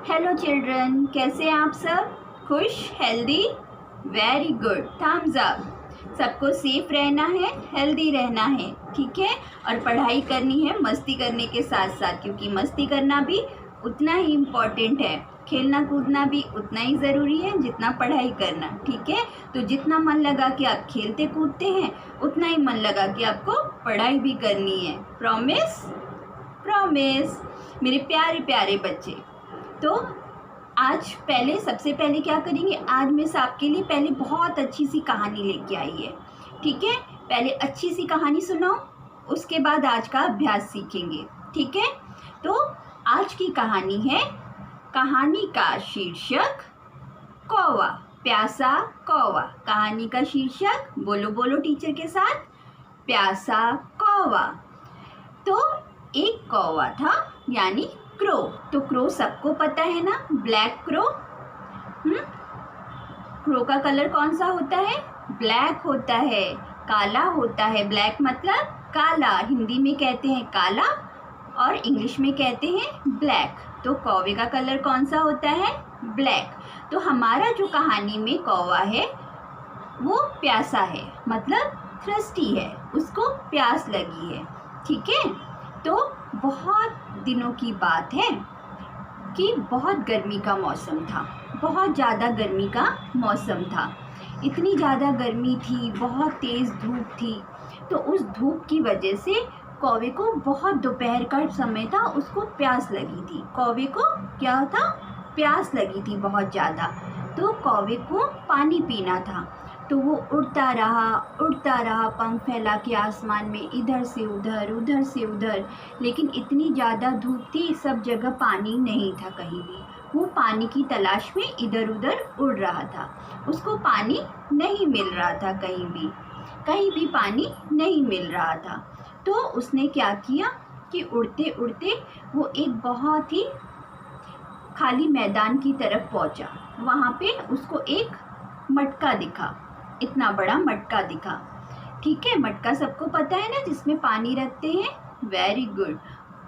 Hello children, कैसे हैं आप सब? खुश, healthy, very good, thumbs up. सबको सेफ रहना है, हेल्दी रहना है, ठीक है। और पढ़ाई करनी है मस्ती करने के साथ साथ, क्योंकि मस्ती करना भी उतना ही इम्पॉर्टेंट है, खेलना कूदना भी उतना ही ज़रूरी है जितना पढ़ाई करना, ठीक है। तो जितना मन लगा कि आप खेलते कूदते हैं, उतना ही मन लगा कि आपको पढ़ाई भी करनी है। प्रॉमिस? प्रॉमिस मेरे प्यारे प्यारे बच्चे। तो आज सबसे पहले क्या करेंगे, आज मिस आपके लिए पहले बहुत अच्छी सी कहानी लेके आई है, ठीक है। पहले अच्छी सी कहानी सुनाओ, उसके बाद आज का अभ्यास सीखेंगे, ठीक है। तो आज की कहानी है, कहानी का शीर्षक कौवा, प्यासा कौवा। कहानी का शीर्षक बोलो बोलो टीचर के साथ, प्यासा कौवा। तो एक कौवा था, यानी क्रो। तो क्रो सबको पता है ना, ब्लैक क्रो। क्रो का कलर कौन सा होता है? ब्लैक होता है, काला होता है। ब्लैक मतलब काला, हिंदी में कहते हैं काला और इंग्लिश में कहते हैं ब्लैक। तो कौवे का कलर कौन सा होता है? ब्लैक। तो हमारा जो कहानी में कौवा है वो प्यासा है, मतलब थ्रस्टी है, उसको प्यास लगी है, ठीक है। तो बहुत दिनों की बात है कि बहुत गर्मी का मौसम था, बहुत ज़्यादा गर्मी का मौसम था। इतनी ज़्यादा गर्मी थी, बहुत तेज़ धूप थी। तो उस धूप की वजह से कौवे को, बहुत दोपहर का समय था, उसको प्यास लगी थी। कौवे को क्या था? प्यास लगी थी बहुत ज़्यादा। तो कौवे को पानी पीना था। तो वो उड़ता रहा पंख फैला के आसमान में, इधर से उधर उधर से उधर। लेकिन इतनी ज़्यादा धूप थी, सब जगह पानी नहीं था कहीं भी। वो पानी की तलाश में इधर उधर उड़ रहा था, उसको पानी नहीं मिल रहा था, कहीं भी पानी नहीं मिल रहा था। तो उसने क्या किया कि उड़ते उड़ते वो एक बहुत ही खाली मैदान की तरफ पहुंचा। वहाँ पे उसको एक मटका दिखा, इतना बड़ा मटका दिखा, ठीक है। मटका सबको पता है ना, जिसमें पानी रखते हैं, वेरी गुड।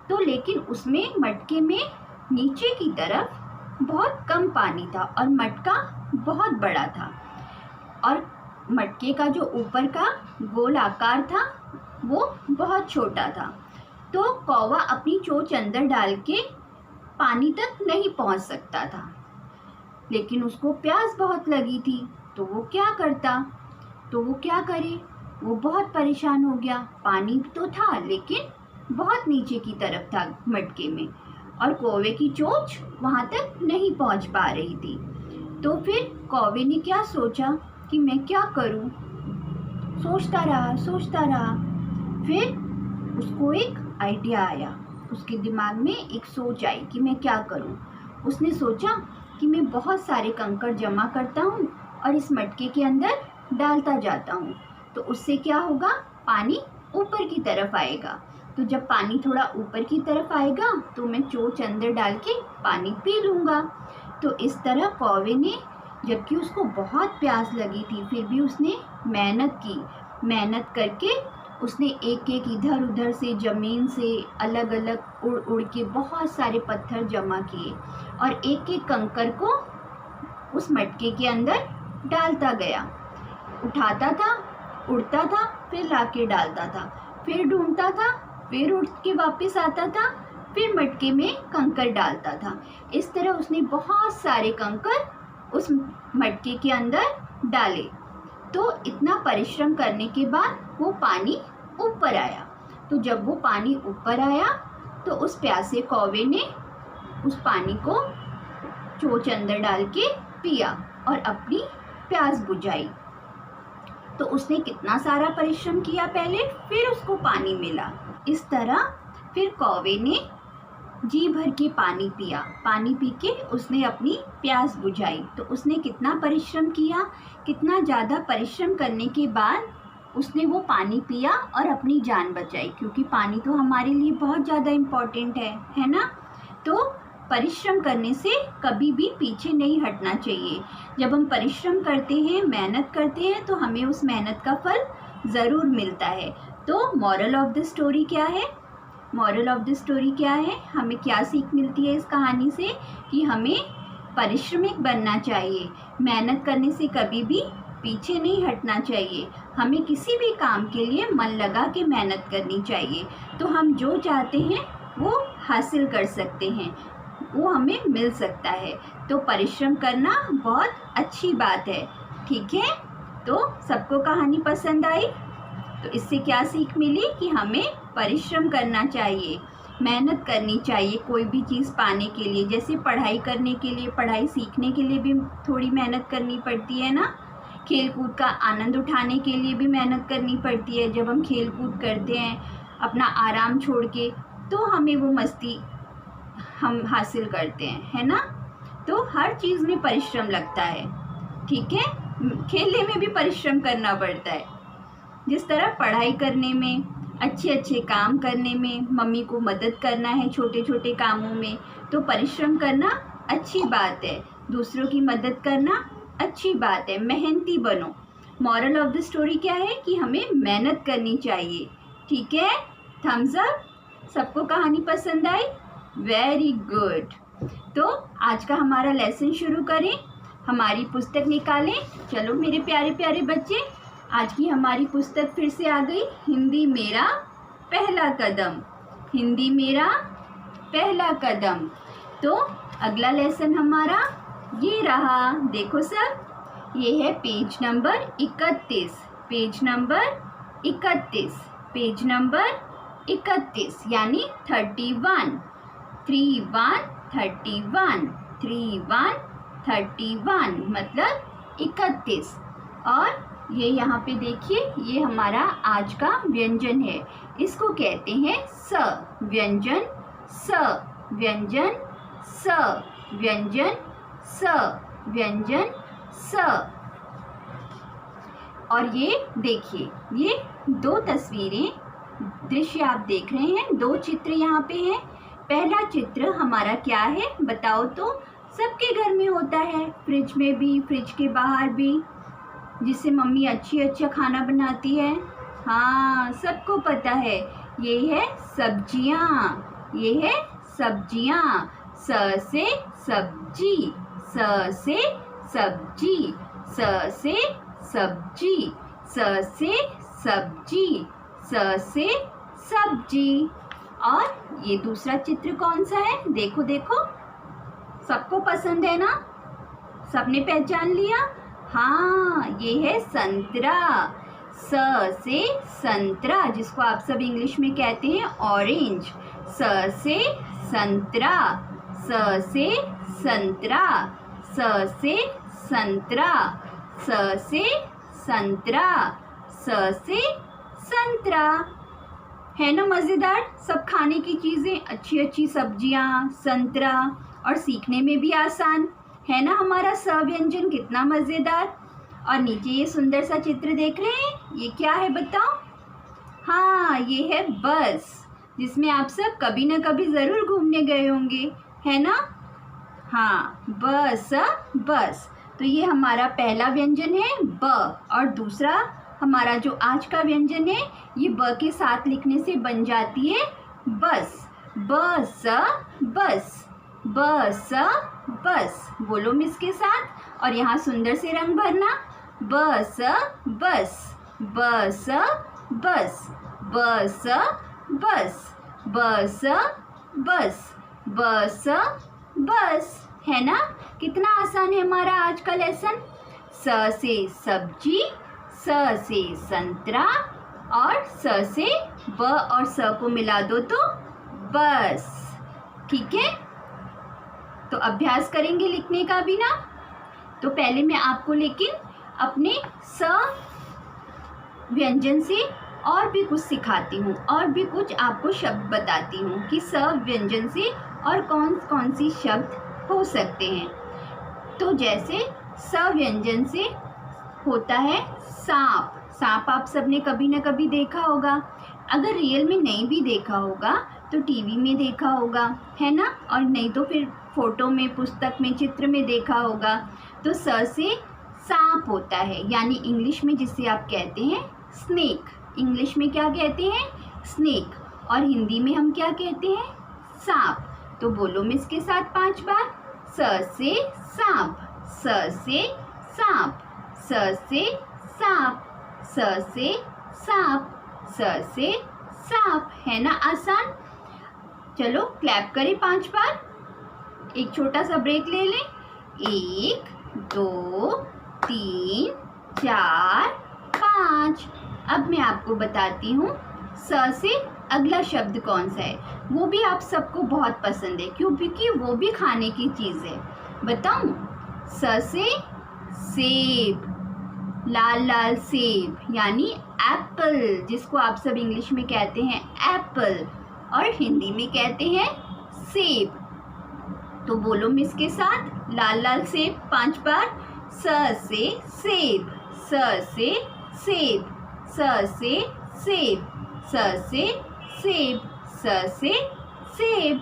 तो लेकिन उसमें, मटके में नीचे की तरफ बहुत कम पानी था और मटका बहुत बड़ा था, और मटके का जो ऊपर का गोल आकार था वो बहुत छोटा था। तो कौवा अपनी चोंच अंदर डाल के पानी तक नहीं पहुंच सकता था, लेकिन उसको प्यास बहुत लगी थी। तो वो क्या करे, वो बहुत परेशान हो गया। पानी तो था लेकिन बहुत नीचे की तरफ था मटके में, और कौवे की चोंच वहाँ तक नहीं पहुँच पा रही थी। तो फिर कौवे ने क्या सोचा कि मैं क्या करूँ। सोचता रहा। फिर उसको एक आइडिया आया, उसके दिमाग में एक सोच आई कि मैं क्या करूँ। उसने सोचा कि मैं बहुत सारे कंकड़ जमा करता हूँ और इस मटके के अंदर डालता जाता हूँ। तो उससे क्या होगा, पानी ऊपर की तरफ आएगा। तो जब पानी थोड़ा ऊपर की तरफ आएगा तो मैं चोंच अंदर डाल के पानी पी लूँगा। तो इस तरह कौवे ने, जबकि उसको बहुत प्यास लगी थी, फिर भी उसने मेहनत करके उसने एक एक इधर उधर से, ज़मीन से अलग अलग उड़ उड़ के बहुत सारे पत्थर जमा किए, और एक एक कंकड़ को उस मटके के अंदर डालता गया। उठाता था, उड़ता था, फिर लाके डालता था, फिर ढूंढता था, फिर उड़ के वापस आता था, फिर मटके में कंकड़ डालता था। इस तरह उसने बहुत सारे कंकड़ उस मटके के अंदर डाले। तो इतना परिश्रम करने के बाद वो पानी ऊपर आया। तो जब वो पानी ऊपर आया तो उस प्यासे कौवे ने उस पानी को चोंच अंदर डाल के पिया और अपनी प्यास बुझाई। तो उसने कितना सारा परिश्रम किया पहले, फिर उसको पानी मिला। इस तरह फिर कौवे ने जी भर के पानी पिया, पानी पी के उसने अपनी प्यास बुझाई। तो उसने कितना परिश्रम किया, कितना ज़्यादा परिश्रम करने के बाद उसने वो पानी पिया और अपनी जान बचाई, क्योंकि पानी तो हमारे लिए बहुत ज़्यादा इम्पॉर्टेंट है ना। तो परिश्रम करने से कभी भी पीछे नहीं हटना चाहिए। जब हम परिश्रम करते हैं, मेहनत करते हैं, तो हमें उस मेहनत का फल ज़रूर मिलता है। तो मॉरल ऑफ द स्टोरी क्या है? मॉरल ऑफ द स्टोरी क्या है, हमें क्या सीख मिलती है इस कहानी से कि हमें परिश्रमिक बनना चाहिए, मेहनत करने से कभी भी पीछे नहीं हटना चाहिए, हमें किसी भी काम के लिए मन लगा के मेहनत करनी चाहिए, तो हम जो चाहते हैं वो हासिल कर सकते हैं, वो हमें मिल सकता है। तो परिश्रम करना बहुत अच्छी बात है। ठीक है, तो सबको कहानी पसंद आई? तो इससे क्या सीख मिली कि हमें परिश्रम करना चाहिए, मेहनत करनी चाहिए कोई भी चीज़ पाने के लिए। जैसे पढ़ाई करने के लिए, पढ़ाई सीखने के लिए भी थोड़ी मेहनत करनी पड़ती है ना। खेल कूद का आनंद उठाने के लिए भी मेहनत करनी पड़ती है। जब हम खेल कूद करते हैं अपना आराम छोड़ के, तो हमें वो मस्ती हम हासिल करते हैं, है ना। तो हर चीज़ में परिश्रम लगता है। ठीक है, खेलने में भी परिश्रम करना पड़ता है। जिस तरह पढ़ाई करने में, अच्छे अच्छे काम करने में, मम्मी को मदद करना है छोटे छोटे कामों में, तो परिश्रम करना अच्छी बात है। दूसरों की मदद करना अच्छी बात है। मेहनती बनो। मॉरल ऑफ द स्टोरी क्या है कि हमें मेहनत करनी चाहिए। ठीक है, थम्स अप। सबको कहानी पसंद आई? Very good. तो आज का हमारा लेसन शुरू करें। हमारी पुस्तक निकालें। चलो मेरे प्यारे प्यारे बच्चे, आज की हमारी पुस्तक फिर से आ गई, हिंदी मेरा पहला कदम। हिंदी मेरा पहला कदम। तो अगला लेसन हमारा ये रहा, देखो सब, ये है page number 31। Page number 31। Page number 31 यानी 31। 31 31 31 31 मतलब 31। और ये यहाँ पे देखिए, ये हमारा आज का व्यंजन है। इसको कहते हैं स व्यंजन। स व्यंजन। स व्यंजन। स व्यंजन। स। और ये देखिए, ये दो तस्वीरें, दृश्य आप देख रहे हैं, दो चित्र यहाँ पे हैं। पहला चित्र हमारा क्या है बताओ तो? सबके घर में होता है, फ्रिज में भी, फ्रिज के बाहर भी, जिससे मम्मी अच्छा खाना बनाती है। हाँ, सबको पता है, ये है सब्जियाँ। ये है सब्जियाँ। स से सब्जी। स से सब्जी। स से सब्जी। स से सब्जी। स से सब्जी। और ये दूसरा चित्र कौन सा है? देखो देखो, सबको पसंद है ना? सबने पहचान लिया? हाँ, ये है संतरा। स से संतरा, जिसको आप सब इंग्लिश में कहते हैं ऑरेंज। स से संतरा। स से संतरा। स से संतरा। स से संतरा। स से संतरा। है ना मज़ेदार? सब खाने की चीज़ें, अच्छी अच्छी सब्जियां, संतरा, और सीखने में भी आसान है ना हमारा स व्यंजन। कितना मज़ेदार। और नीचे ये सुंदर सा चित्र देख रहे हैं, ये क्या है बताओ? हाँ, ये है बस, जिसमें आप सब कभी ना कभी ज़रूर घूमने गए होंगे, है ना। हाँ, बस बस। तो ये हमारा पहला व्यंजन है ब, और दूसरा हमारा जो आज का व्यंजन है, ये ब के साथ लिखने से बन जाती है बस। बस बस। बस बस। बोलो मिस के साथ, और यहाँ सुंदर से रंग भरना। बस बस। बस बस। बस बस। बस बस। बस बस। है ना? कितना आसान है हमारा आज का लेसन। स से सब्जी, स से संतरा, और स से ब और स को मिला दो तो बस। ठीक है, तो अभ्यास करेंगे लिखने का भी ना। तो पहले मैं आपको लेकिन अपने स व्यंजन से और भी कुछ सिखाती हूँ, और भी कुछ आपको शब्द बताती हूँ कि स व्यंजन से और कौन कौन सी शब्द हो सकते हैं। तो जैसे स व्यंजन से होता है सांप। सांप आप सबने कभी ना कभी देखा होगा, अगर रियल में नहीं भी देखा होगा तो टीवी में देखा होगा, है ना, और नहीं तो फिर फोटो में, पुस्तक में, चित्र में देखा होगा। तो स से सांप होता है, यानी इंग्लिश में जिसे आप कहते हैं स्नेक। इंग्लिश में क्या कहते हैं? स्नेक। और हिंदी में हम क्या कहते हैं? सांप। तो बोलो मिस के साथ 5 बार। स से सांप, स से सांप, स से सांप, स से सांप, स से सांप। है ना आसान? चलो क्लैप करें 5 बार। एक छोटा सा ब्रेक ले लें। 1 2 3 4 5। अब मैं आपको बताती हूँ स से अगला शब्द कौन सा है। वो भी आप सबको बहुत पसंद है, क्योंकि वो भी खाने की चीज़ है। बताऊँ? स से सेब, लाल लाल सेब यानी एप्पल, जिसको आप सब इंग्लिश में कहते हैं एप्पल और हिंदी में कहते हैं सेब। तो बोलो मिस के साथ लाल लाल सेब 5 बार। स से सेब, स से सेब, स से सेब, स से सेब, स से सेब।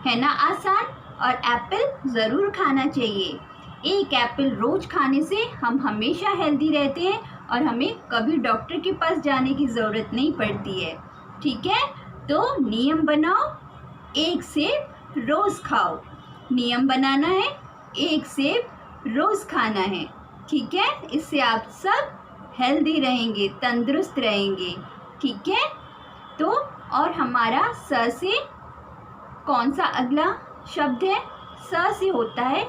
है ना आसान? और एप्पल ज़रूर खाना चाहिए। एक एप्पल रोज खाने से हम हमेशा हेल्दी रहते हैं और हमें कभी डॉक्टर के पास जाने की ज़रूरत नहीं पड़ती है। ठीक है? तो नियम बनाओ, 1 सेब रोज़ खाओ। नियम बनाना है, 1 सेब रोज़ खाना है। ठीक है? इससे आप सब हेल्दी रहेंगे, तंदुरुस्त रहेंगे। ठीक है? तो और हमारा स से कौन सा अगला शब्द है? स से होता है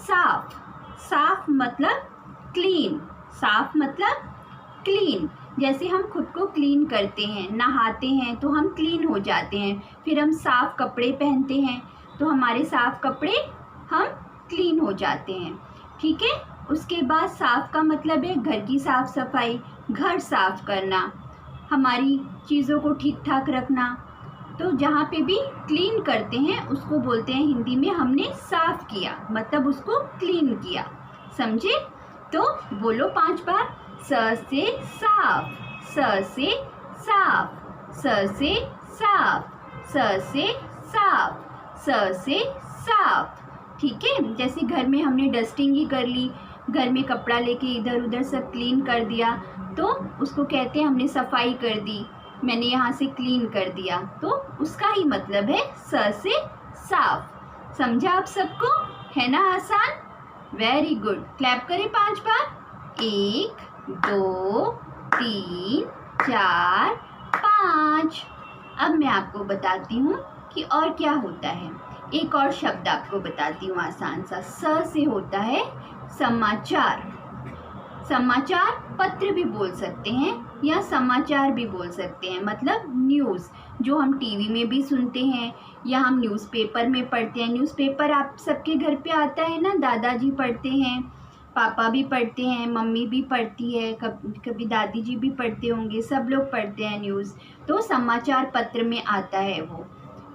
साफ। साफ मतलब क्लीन, साफ मतलब क्लीन। जैसे हम खुद को क्लीन करते हैं, नहाते हैं तो हम क्लीन हो जाते हैं। फिर हम साफ कपड़े पहनते हैं तो हमारे साफ कपड़े हम क्लीन हो जाते हैं। ठीक है? उसके बाद साफ का मतलब है घर की साफ सफाई, घर साफ करना, हमारी चीज़ों को ठीक ठाक रखना। तो जहाँ पे भी क्लीन करते हैं उसको बोलते हैं हिंदी में हमने साफ किया, मतलब उसको क्लीन किया। समझे? तो बोलो 5 बार। स से साफ, स से साफ, स से साफ, स से साफ, स से साफ। ठीक है? जैसे घर में हमने डस्टिंग ही कर ली, घर में कपड़ा लेके इधर उधर सब क्लीन कर दिया, तो उसको कहते हैं हमने सफाई कर दी, मैंने यहाँ से क्लीन कर दिया। तो उसका ही मतलब है स से साफ। समझा आप सबको? है ना आसान? Very good. क्लैप करें 5 बार। 1 2 3 4 5। अब मैं आपको बताती हूँ कि और क्या होता है। एक और शब्द आपको बताती हूँ आसान सा। स से होता है समाचार। समाचार पत्र भी बोल सकते हैं या समाचार भी बोल सकते हैं, मतलब न्यूज़, जो हम टीवी में भी सुनते हैं या हम न्यूज़पेपर में पढ़ते हैं। न्यूज़पेपर आप सबके घर पे आता है ना, दादाजी पढ़ते हैं, पापा भी पढ़ते हैं, मम्मी भी पढ़ती है, कभी दादी जी भी पढ़ते होंगे, सब लोग पढ़ते हैं न्यूज़। तो समाचार पत्र में आता है वो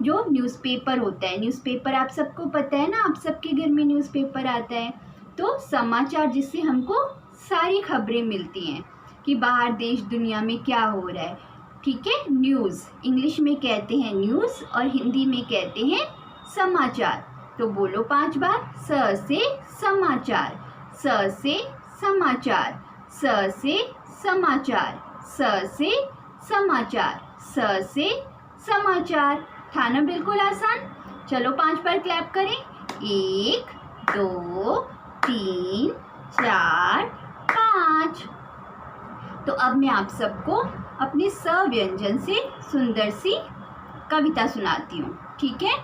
जो न्यूज़पेपर होता है। न्यूज़पेपर आप सबको पता है ना, आप सबके घर में न्यूज़पेपर आता है। तो समाचार जिससे हमको सारी खबरें मिलती हैं कि बाहर देश दुनिया में क्या हो रहा है। ठीक है? न्यूज़ इंग्लिश में कहते हैं न्यूज़ और हिंदी में कहते हैं समाचार। तो बोलो 5 बार। स से समाचार, स से समाचार, स से समाचार, स से समाचार, स से समाचार। था ना बिल्कुल आसान? चलो 5 बार क्लैप करें। 1 2 3 4 5। तो अब मैं आप सबको अपने स व्यंजन से सुंदर सी कविता सुनाती हूँ। ठीक है?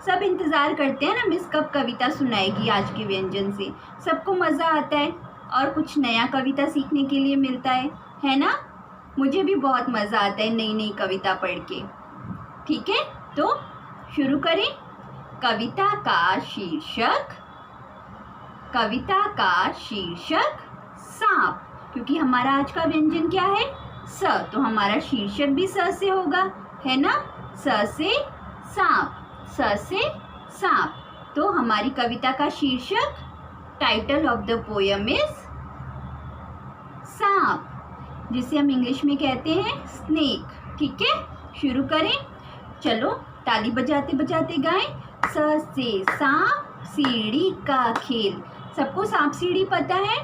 सब इंतज़ार करते हैं ना मिस कब कविता सुनाएगी आज के व्यंजन से। सबको मज़ा आता है और कुछ नया कविता सीखने के लिए मिलता है ना? मुझे भी बहुत मज़ा आता है नई नई कविता पढ़ के। ठीक है? तो शुरू करें। कविता का शीर्षक सांप, क्योंकि हमारा आज का व्यंजन क्या है? स, तो हमारा शीर्षक भी स से होगा, है ना? स से सांप, स से सांप। तो हमारी कविता का शीर्षक, title of the poem is सांप, जिसे हम इंग्लिश में कहते हैं स्नेक। ठीक है? शुरू करें। चलो ताली बजाते बजाते गाएं। स से सांप सीढ़ी का खेल। सबको सांप सीढ़ी पता है?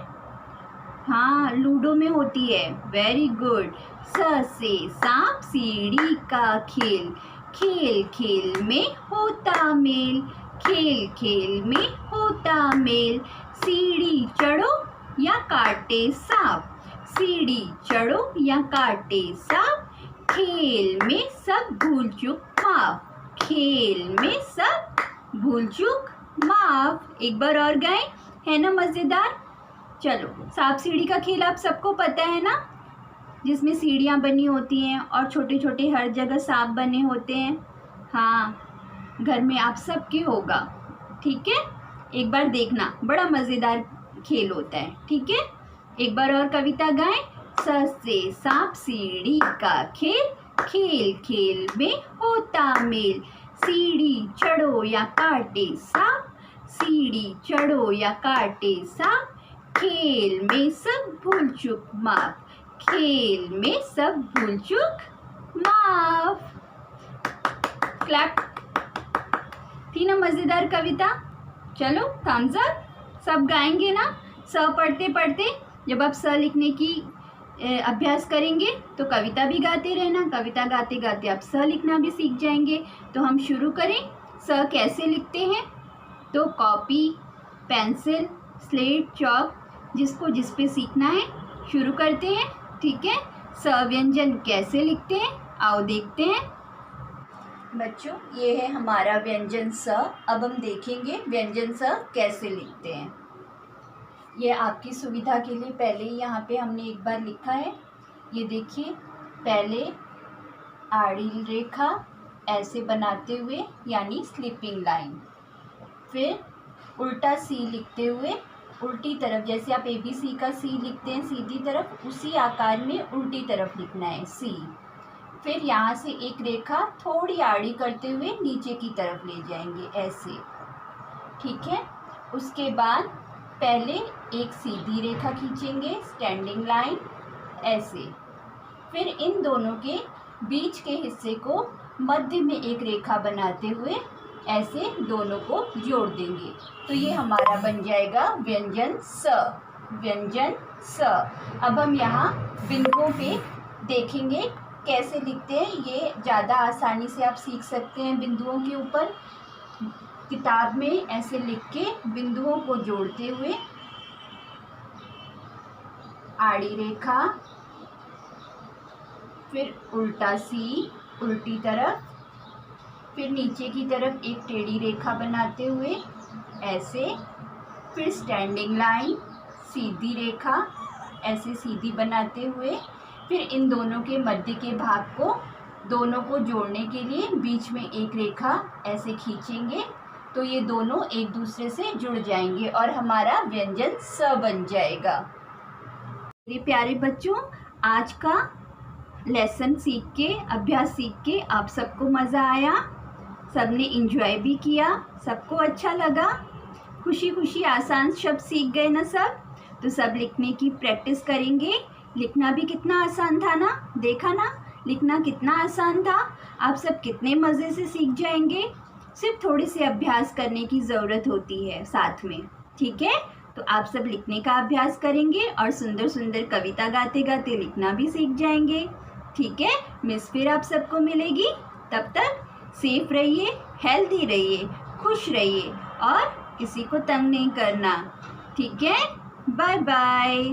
हाँ, लूडो में होती है। Very good. स से सांप सीढ़ी का खेल, खेल खेल में होता मेल, खेल खेल में होता मेल। सीढ़ी चढ़ो या काटे सांप, सीढ़ी चढ़ो या काटे सांप। खेल में सब भूल चूक माफ, खेल में सब भूल चूक माफ। एक बार और गाएं, है ना मज़ेदार। चलो, सांप सीढ़ी का खेल आप सबको पता है ना, जिसमें सीढ़ियाँ बनी होती हैं और छोटे छोटे हर जगह सांप बने होते हैं। हाँ, घर में आप सबके होगा। ठीक है, एक बार देखना, बड़ा मज़ेदार खेल होता है। ठीक है, एक बार और कविता गाएं। स से सांप सीढ़ी का खेल, खेल खेल में होता मेल। सीढ़ी चढ़ो या काटे सांप, सीढ़ी चढ़ो या काटे सांप। खेल में सब भूल चूक माफ, खेल में सब भूल चूक माफ। क्लैप। थी ना मज़ेदार कविता। चलो, थम्स अप। सब गाएंगे ना। स पढ़ते पढ़ते जब आप स लिखने की अभ्यास करेंगे तो कविता भी गाते रहना। कविता गाते गाते आप स लिखना भी सीख जाएंगे। तो हम शुरू करें। स कैसे लिखते हैं? तो कॉपी, पेंसिल, स्लेट, चॉक, जिसको जिस पे सीखना है शुरू करते हैं। ठीक है, स व्यंजन कैसे लिखते हैं आओ देखते हैं। बच्चों, ये है हमारा व्यंजन स। अब हम देखेंगे व्यंजन स कैसे लिखते हैं। ये आपकी सुविधा के लिए पहले ही यहाँ पे हमने एक बार लिखा है। ये देखिए, पहले आड़ी रेखा ऐसे बनाते हुए यानी स्लीपिंग लाइन, फिर उल्टा सी लिखते हुए उल्टी तरफ, जैसे आप ABC का सी लिखते हैं सीधी तरफ, उसी आकार में उल्टी तरफ लिखना है सी। फिर यहाँ से एक रेखा थोड़ी आड़ी करते हुए नीचे की तरफ ले जाएंगे ऐसे। ठीक है, उसके बाद पहले एक सीधी रेखा खींचेंगे, स्टैंडिंग लाइन ऐसे। फिर इन दोनों के बीच के हिस्से को मध्य में एक रेखा बनाते हुए ऐसे दोनों को जोड़ देंगे। तो ये हमारा बन जाएगा व्यंजन स, व्यंजन स। अब हम यहाँ बिंदुओं पे देखेंगे कैसे लिखते हैं। ये ज़्यादा आसानी से आप सीख सकते हैं बिंदुओं के ऊपर। किताब में ऐसे लिख के बिंदुओं को जोड़ते हुए आड़ी रेखा, फिर उल्टा सी उल्टी तरफ, फिर नीचे की तरफ एक टेढ़ी रेखा बनाते हुए ऐसे, फिर स्टैंडिंग लाइन, सीधी रेखा ऐसे सीधी बनाते हुए, फिर इन दोनों के मध्य के भाग को दोनों को जोड़ने के लिए बीच में एक रेखा ऐसे खींचेंगे। तो ये दोनों एक दूसरे से जुड़ जाएंगे और हमारा व्यंजन स बन जाएगा। मेरे प्यारे बच्चों, आज का लेसन सीख के, अभ्यास सीख के आप सबको मज़ा आया? सबने एंजॉय भी किया? सबको अच्छा लगा? खुशी खुशी आसान शब्द सीख गए ना सब? तो सब लिखने की प्रैक्टिस करेंगे। लिखना भी कितना आसान था ना, देखा ना लिखना कितना आसान था। आप सब कितने मज़े से सीख जाएंगे। सिर्फ थोड़े से अभ्यास करने की ज़रूरत होती है साथ में। ठीक है, तो आप सब लिखने का अभ्यास करेंगे और सुंदर सुंदर कविता गाते गाते लिखना भी सीख जाएंगे। ठीक है, मिस फिर आप सबको मिलेगी। तब तक सेफ रहिए, हेल्दी रहिए, खुश रहिए और किसी को तंग नहीं करना। ठीक है, बाय बाय।